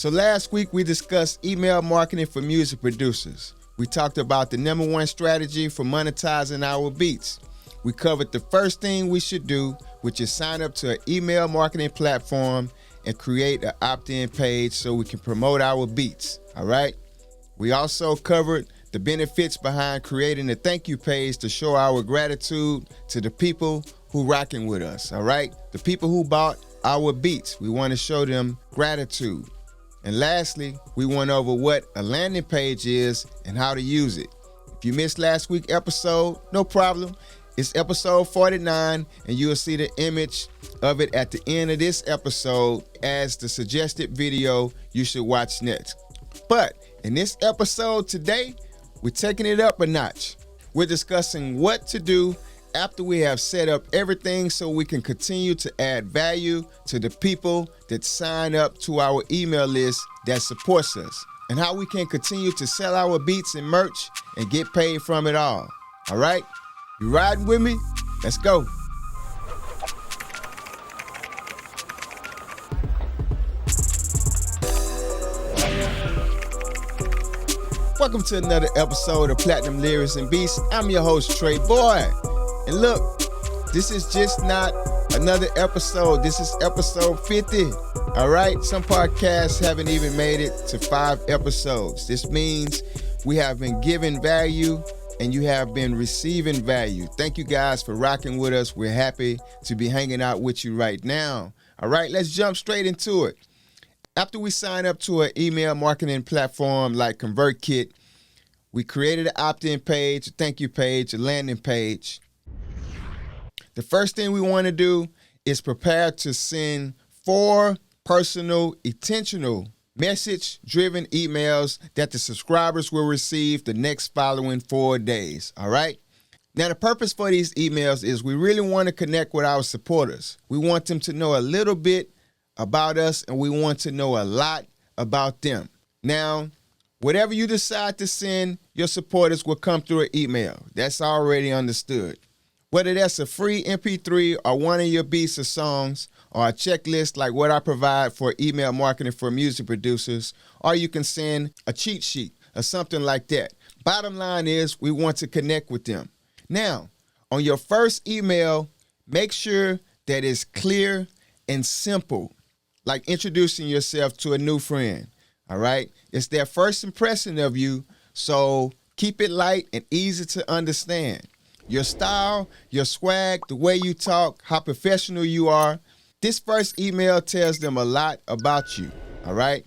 So last week we discussed email marketing for music producers. We talked about the number one strategy for monetizing our beats. We covered the first thing we should do, which is sign up to an email marketing platform and create an opt-in page so we can promote our beats, all right? We also covered the benefits behind creating a thank you page to show our gratitude to the people who rocking with us, all right? The people who bought our beats, we want to show them gratitude. And lastly, we went over what a landing page is and how to use it. If you missed last week's episode, no problem. It's episode 49, and you'll see the image of it at the end of this episode as the suggested video you should watch next. But in this episode today, we're taking it up a notch. We're discussing what to do after we have set up everything so we can continue to add value to the people that sign up to our email list that supports us, and how we can continue to sell our beats and merch and get paid from it all. All right? You riding with me? Let's go. Welcome to another episode of Platinum Lyrics and Beats. I'm your host, Trey Boy. And look, this is just not another episode. This is episode 50. All right? Some podcasts haven't even made it to 5 episodes. This means we have been given value and you have been receiving value. Thank you guys for rocking with us. We're happy to be hanging out with you right now. All right, let's jump straight into it. After we sign up to an email marketing platform like ConvertKit, we created an opt-in page, a thank you page, a landing page. The first thing we want to do is prepare to send 4 personal, intentional, message-driven emails that the subscribers will receive the next following 4 days, all right? Now, the purpose for these emails is we really want to connect with our supporters. We want them to know a little bit about us, and we want to know a lot about them. Now, whatever you decide to send, your supporters will come through an email. That's already understood. Whether that's a free MP3 or one of your beats or songs, or a checklist like what I provide for email marketing for music producers, or you can send a cheat sheet or something like that. Bottom line is we want to connect with them. Now, on your first email, make sure that it's clear and simple, like introducing yourself to a new friend, all right? It's their first impression of you, so keep it light and easy to understand. Your style, your swag, the way you talk, how professional you are. This first email tells them a lot about you, all right?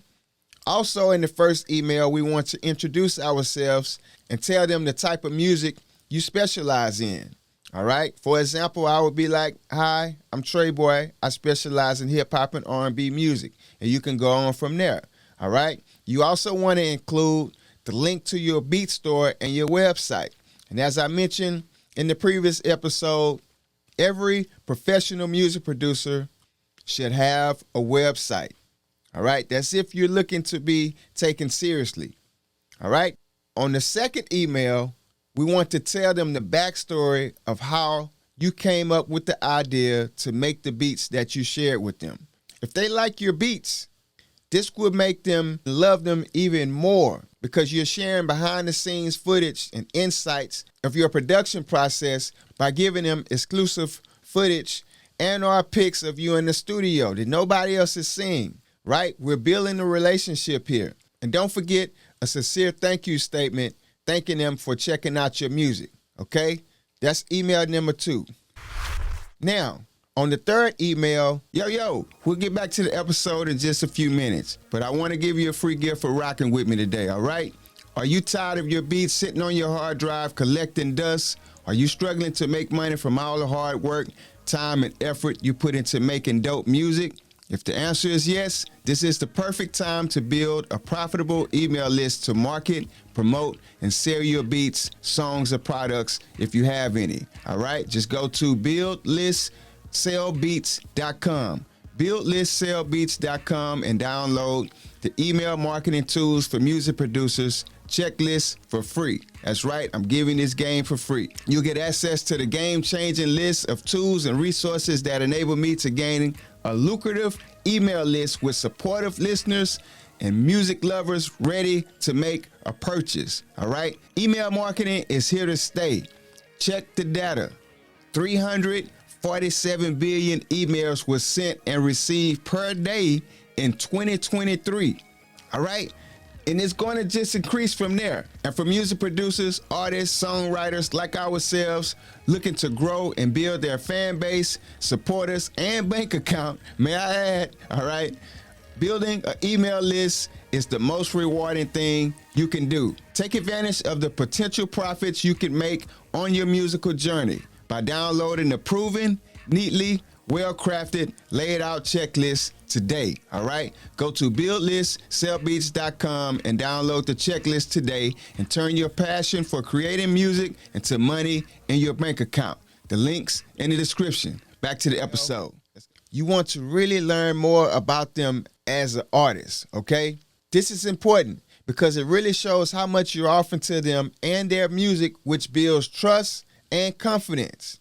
Also, in the first email, we want to introduce ourselves and tell them the type of music you specialize in, all right? For example, I would be like, hi, I'm Trey Boy. I specialize in hip-hop and R&B music, and you can go on from there, all right? You also want to include the link to your beat store and your website. And as I mentioned in the previous episode, every professional music producer should have a website, all right? That's if you're looking to be taken seriously, all right? On the second email, we want to tell them the backstory of how you came up with the idea to make the beats that you shared with them. If they like your beats, this would make them love them even more because you're sharing behind-the-scenes footage and insights of your production process by giving them exclusive footage and or pics of you in the studio that nobody else is seeing, right? We're building a relationship here. And don't forget a sincere thank you statement thanking them for checking out your music, okay? That's email number 2. Now, on the third email, we'll get back to the episode in just a few minutes, but I want to give you a free gift for rocking with me today, all right? Are you tired of your beats sitting on your hard drive collecting dust? Are you struggling to make money from all the hard work, time, and effort you put into making dope music? If the answer is yes, this is the perfect time to build a profitable email list to market, promote, and sell your beats, songs, or products if you have any, all right? Just go to buildlistsellbeats.com. buildlistsellbeats.com and download the email marketing tools for music producers checklist for free. That's right, I'm giving this game for free. You'll get access to the game-changing list of tools and resources that enable me to gain a lucrative email list with supportive listeners and music lovers ready to make a purchase. All right. Email marketing is here to stay. Check the data. 347 billion emails were sent and received per day in 2023. All right. And it's going to just increase from there. And for music producers, artists, songwriters like ourselves looking to grow and build their fan base, supporters, and bank account, may I add, all right, building an email list is the most rewarding thing you can do. Take advantage of the potential profits you can make on your musical journey by downloading the proven, neatly, well-crafted, laid out checklist today. All right. Go to buildlistsellbeats.com and download the checklist today and turn your passion for creating music into money in your bank account. The link's in the description. Back to the episode. You want to really learn more about them as an artist. Okay. This is important because it really shows how much you're offering to them and their music, which builds trust and confidence.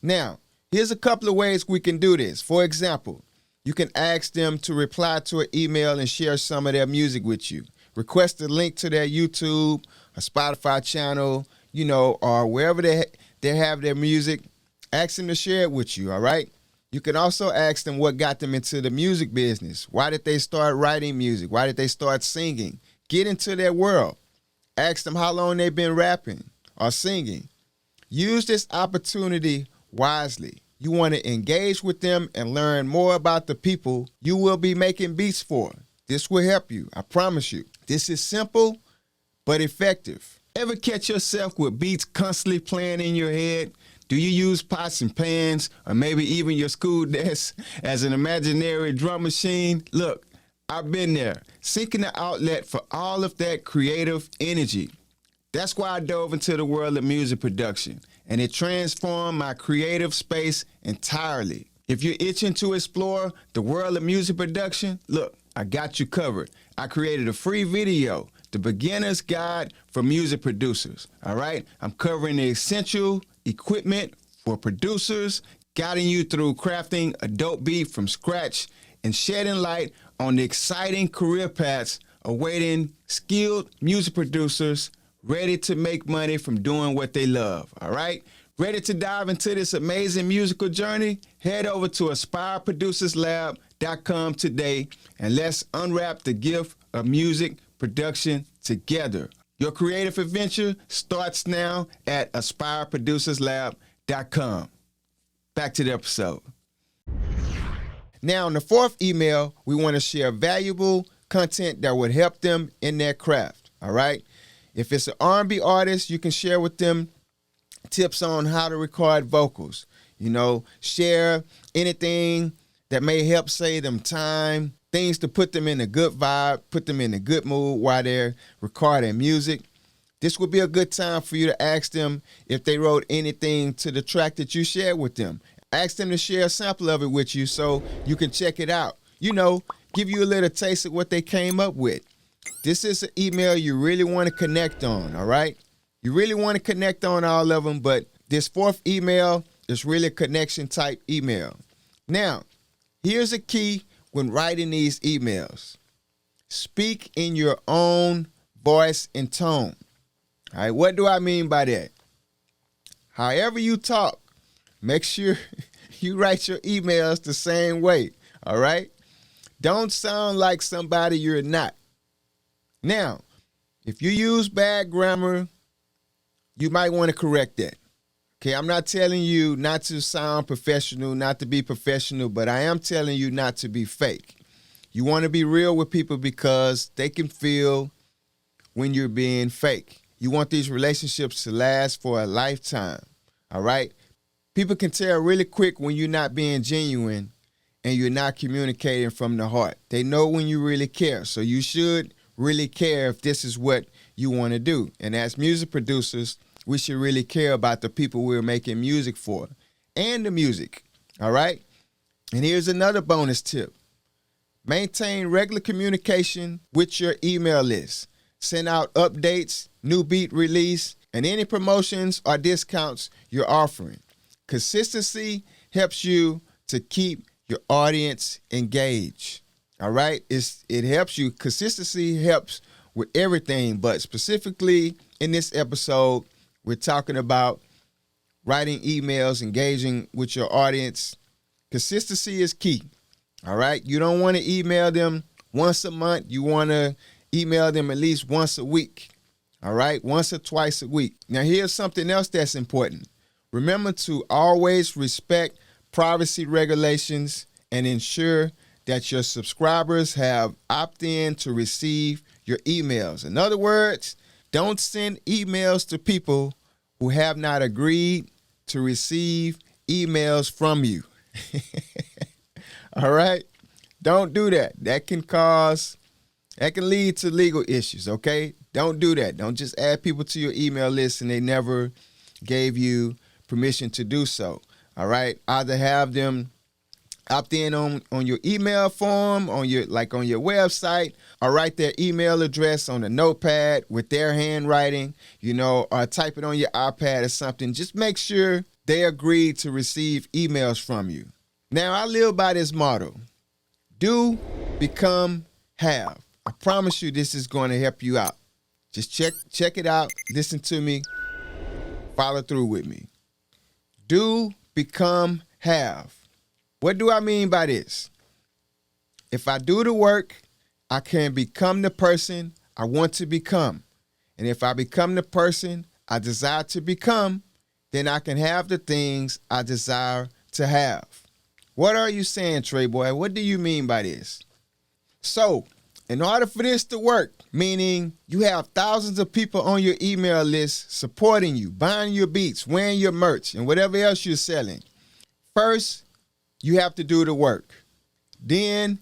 Now, here's a couple of ways we can do this. For example, you can ask them to reply to an email and share some of their music with you. Request a link to their YouTube or Spotify channel, or wherever they have their music. Ask them to share it with you, all right? You can also ask them what got them into the music business. Why did they start writing music? Why did they start singing? Get into their world. Ask them how long they've been rapping or singing. Use this opportunity wisely. You want to engage with them and learn more about the people you will be making beats for. This will help you, I promise you. This is simple but effective. Ever catch yourself with beats constantly playing in your head? Do you use pots and pans or maybe even your school desk as an imaginary drum machine? Look, I've been there, seeking an outlet for all of that creative energy. That's why I dove into the world of music production, and it transformed my creative space entirely. If you're itching to explore the world of music production, look, I got you covered. I created a free video, The Beginner's Guide for Music Producers. All right? I'm covering the essential equipment for producers, guiding you through crafting a dope beat from scratch and shedding light on the exciting career paths awaiting skilled music producers ready to make money from doing what they love, all right? Ready to dive into this amazing musical journey? Head over to aspireproducerslab.com today and let's unwrap the gift of music production together. Your creative adventure starts now at aspireproducerslab.com. Back to the episode. Now, in the fourth email, we want to share valuable content that would help them in their craft, all right? If it's an R&B artist, you can share with them tips on how to record vocals. Share anything that may help save them time, things to put them in a good vibe, put them in a good mood while they're recording music. This would be a good time for you to ask them if they wrote anything to the track that you shared with them. Ask them to share a sample of it with you so you can check it out. Give you a little taste of what they came up with. This is an email you really want to connect on, all right? You really want to connect on all of them, but this fourth email is really a connection type email. Now, here's a key when writing these emails. Speak in your own voice and tone. All right, what do I mean by that? However you talk, make sure you write your emails the same way, all right? Don't sound like somebody you're not. Now, if you use bad grammar, you might want to correct that. Okay, I'm not telling you not to sound professional, not to be professional, but I am telling you not to be fake. You want to be real with people because they can feel when you're being fake. You want these relationships to last for a lifetime, all right? People can tell really quick when you're not being genuine and you're not communicating from the heart. They know when you really care, so you should really care if this is what you want to do. And as music producers, we should really care about the people we're making music for and the music, all right? And here's another bonus tip. Maintain regular communication with your email list. Send out updates, new beat release, and any promotions or discounts you're offering. Consistency helps you to keep your audience engaged. All right, it helps you. Consistency helps with everything, but specifically in this episode, we're talking about writing emails, engaging with your audience. Consistency is key. All right, you don't want to email them once a month. You want to email them at least once a week. All right, once or twice a week. Now, here's something else that's important. Remember to always respect privacy regulations and ensure that your subscribers have opt-in to receive your emails. In other words, don't send emails to people who have not agreed to receive emails from you. All right? Don't do that. That can lead to legal issues, okay? Don't do that. Don't just add people to your email list and they never gave you permission to do so. All right? Either have them opt in on your email form, on your website, or write their email address on a notepad with their handwriting, or type it on your iPad or something. Just make sure they agree to receive emails from you. Now, I live by this motto: do, become, have. I promise you this is going to help you out. Just check it out, listen to me, follow through with me. Do, become, have. What do I mean by this? If I do the work, I can become the person I want to become. And if I become the person I desire to become, then I can have the things I desire to have. What are you saying, Trey Boy? What do you mean by this? So, in order for this to work, meaning you have thousands of people on your email list supporting you, buying your beats, wearing your merch, and whatever else you're selling, first, you have to do the work. Then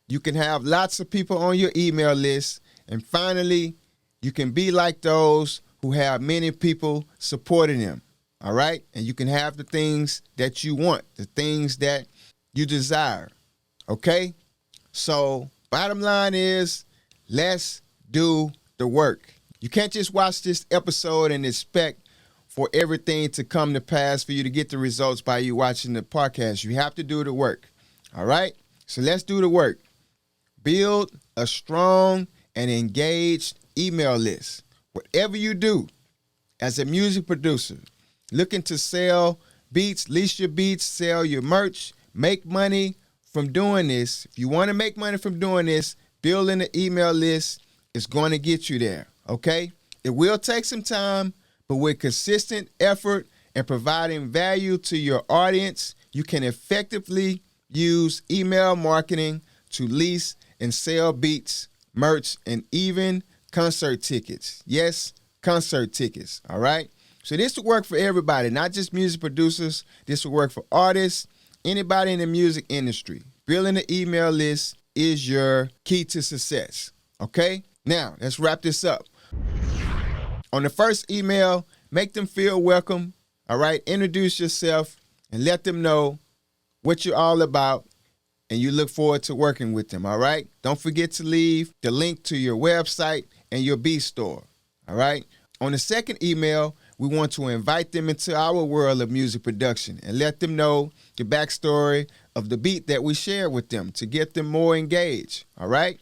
you can have lots of people on your email list. And finally, you can be like those who have many people supporting them. All right? And you can have the things that you want, the things that you desire. Okay? So bottom line is, let's do the work. You can't just watch this episode and expect for everything to come to pass for you to get the results by you watching the podcast. You have to do the work. All right? So let's do the work. Build a strong and engaged email list. Whatever you do as a music producer, looking to sell beats, lease your beats, sell your merch, make money from doing this. If you want to make money from doing this, building an email list is going to get you there. Okay? It will take some time, but with consistent effort and providing value to your audience, you can effectively use email marketing to lease and sell beats, merch, and even concert tickets. Yes, concert tickets. All right? So this will work for everybody, not just music producers. This will work for artists, anybody in the music industry. Building an email list is your key to success. Okay? Now, let's wrap this up. On the first email, make them feel welcome, all right? Introduce yourself and let them know what you're all about, and you look forward to working with them, all right? Don't forget to leave the link to your website and your beat store, all right? On the second email, we want to invite them into our world of music production and let them know the backstory of the beat that we share with them to get them more engaged, all right?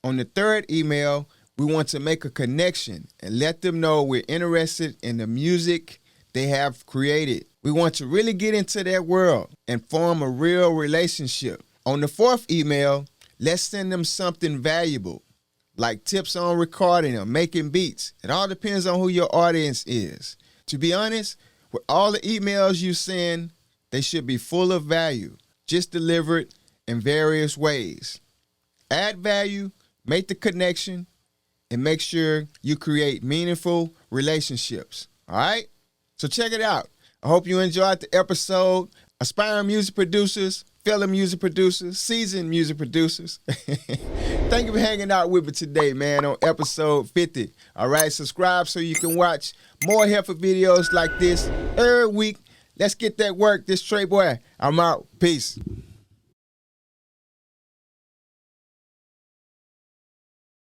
On the third email, we want to make a connection and let them know we're interested in the music they have created. We want to really get into their world and form a real relationship. On the fourth email, let's send them something valuable, like tips on recording or making beats. It all depends on who your audience is. To be honest, with all the emails you send, they should be full of value, just delivered in various ways. Add value, make the connection, and make sure you create meaningful relationships. All right? So check it out. I hope you enjoyed the episode. Aspiring music producers, fellow music producers, seasoned music producers. Thank you for hanging out with me today, man, on episode 50. All right? Subscribe so you can watch more helpful videos like this every week. Let's get that work. This Trey Boy. I'm out. Peace.